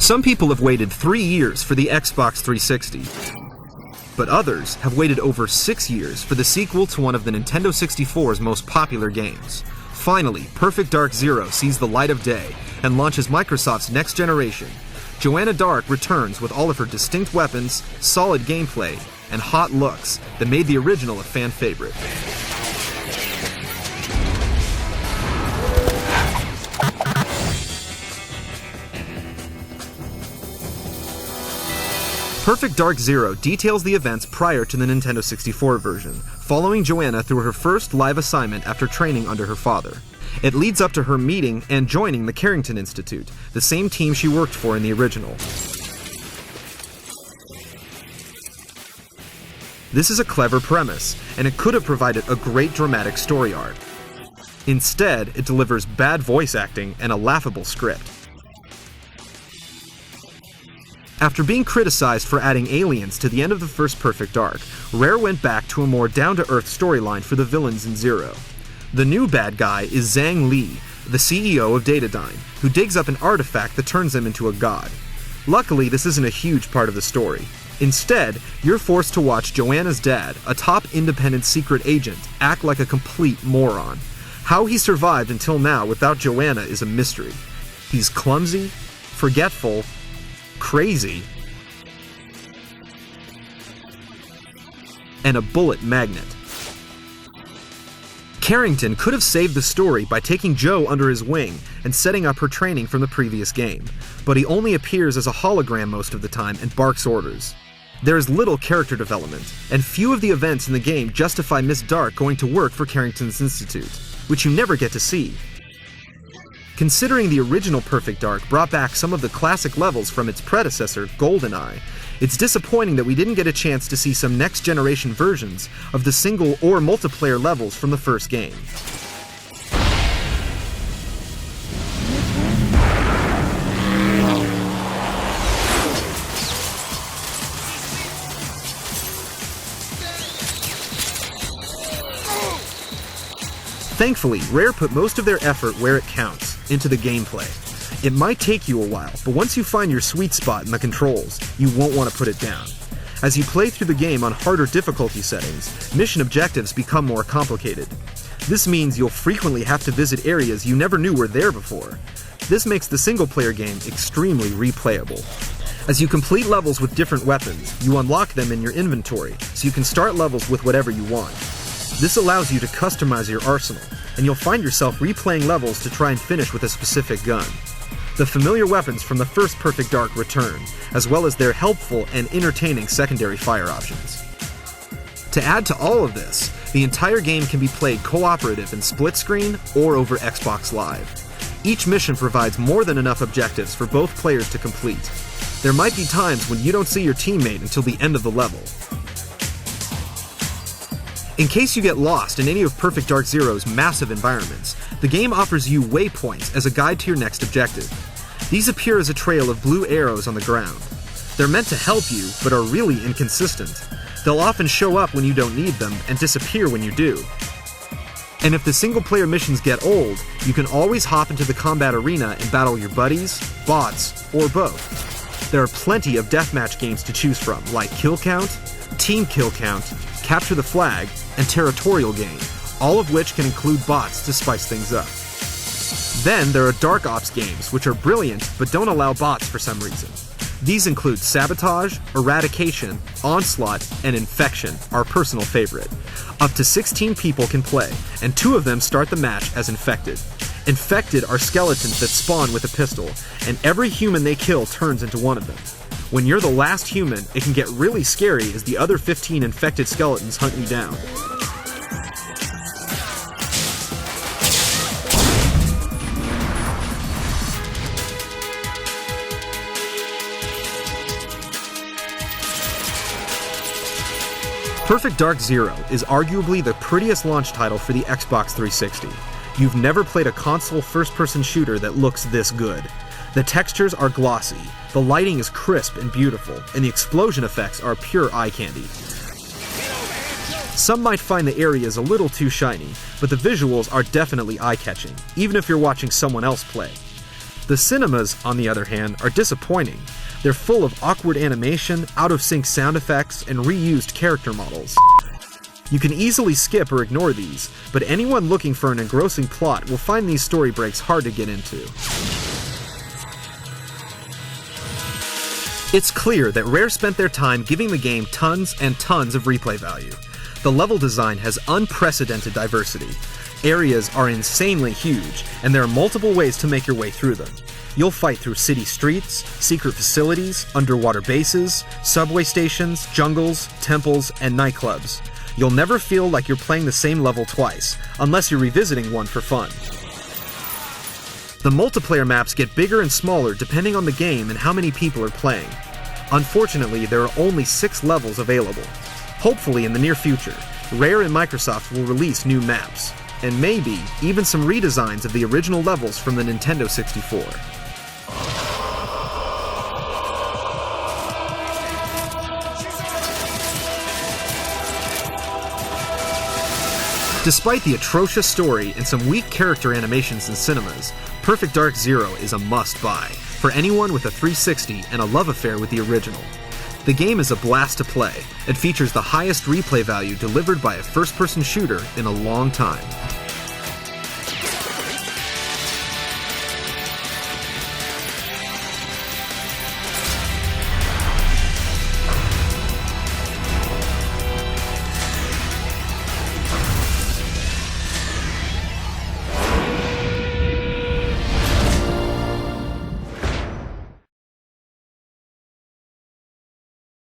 Some people have waited 3 years for the Xbox 360, but others have waited over 6 years for the sequel to one of the Nintendo 64's most popular games. Finally, Perfect Dark Zero sees the light of day and launches Microsoft's next generation. Joanna Dark returns with all of her distinct weapons, solid gameplay, and hot looks that made the original a fan favorite. Perfect Dark Zero details the events prior to the Nintendo 64 version, following Joanna through her first live assignment after training under her father. It leads up to her meeting and joining the Carrington Institute, the same team she worked for in the original. This is a clever premise, and it could have provided a great dramatic story arc. Instead, it delivers bad voice acting and a laughable script. After being criticized for adding aliens to the end of the first Perfect Dark, Rare went back to a more down-to-earth storyline for the villains in Zero. The new bad guy is Zhang Li, the CEO of Datadyne, who digs up an artifact that turns him into a god. Luckily, this isn't a huge part of the story. Instead, you're forced to watch Joanna's dad, a top independent secret agent, act like a complete moron. How he survived until now without Joanna is a mystery. He's clumsy, forgetful, crazy, and a bullet magnet. Carrington could have saved the story by taking Jo under his wing and setting up her training from the previous game, but he only appears as a hologram most of the time and barks orders. There is little character development, and few of the events in the game justify Miss Dark going to work for Carrington's Institute, which you never get to see. Considering the original Perfect Dark brought back some of the classic levels from its predecessor, GoldenEye, it's disappointing that we didn't get a chance to see some next-generation versions of the single or multiplayer levels from the first game. Thankfully, Rare put most of their effort where it counts, into the gameplay. It might take you a while, but once you find your sweet spot in the controls, you won't want to put it down. As you play through the game on harder difficulty settings, mission objectives become more complicated. This means you'll frequently have to visit areas you never knew were there before. This makes the single-player game extremely replayable. As you complete levels with different weapons, you unlock them in your inventory, so you can start levels with whatever you want. This allows you to customize your arsenal, and you'll find yourself replaying levels to try and finish with a specific gun. The familiar weapons from the first Perfect Dark return, as well as their helpful and entertaining secondary fire options. To add to all of this, the entire game can be played cooperative in split screen or over Xbox Live. Each mission provides more than enough objectives for both players to complete. There might be times when you don't see your teammate until the end of the level. In case you get lost in any of Perfect Dark Zero's massive environments, the game offers you waypoints as a guide to your next objective. These appear as a trail of blue arrows on the ground. They're meant to help you, but are really inconsistent. They'll often show up when you don't need them, and disappear when you do. And if the single-player missions get old, you can always hop into the combat arena and battle your buddies, bots, or both. There are plenty of deathmatch games to choose from, like Kill Count, Team Kill Count, Capture the Flag, and Territorial Game, all of which can include bots to spice things up. Then there are Dark Ops games, which are brilliant but don't allow bots for some reason. These include Sabotage, Eradication, Onslaught, and Infection, our personal favorite. Up to 16 people can play, and 2 of them start the match as Infected. Infected are skeletons that spawn with a pistol, and every human they kill turns into one of them. When you're the last human, it can get really scary as the other 15 infected skeletons hunt you down. Perfect Dark Zero is arguably the prettiest launch title for the Xbox 360. You've never played a console first-person shooter that looks this good. The textures are glossy, the lighting is crisp and beautiful, and the explosion effects are pure eye candy. Some might find the areas a little too shiny, but the visuals are definitely eye-catching, even if you're watching someone else play. The cinemas, on the other hand, are disappointing. They're full of awkward animation, out-of-sync sound effects, and reused character models. You can easily skip or ignore these, but anyone looking for an engrossing plot will find these story breaks hard to get into. It's clear that Rare spent their time giving the game tons and tons of replay value. The level design has unprecedented diversity. Areas are insanely huge, and there are multiple ways to make your way through them. You'll fight through city streets, secret facilities, underwater bases, subway stations, jungles, temples, and nightclubs. You'll never feel like you're playing the same level twice, unless you're revisiting one for fun. The multiplayer maps get bigger and smaller depending on the game and how many people are playing. Unfortunately, there are only 6 levels available. Hopefully in the near future, Rare and Microsoft will release new maps, and maybe even some redesigns of the original levels from the Nintendo 64. Despite the atrocious story and some weak character animations in cinemas, Perfect Dark Zero is a must-buy for anyone with a 360 and a love affair with the original. The game is a blast to play. It features the highest replay value delivered by a first-person shooter in a long time.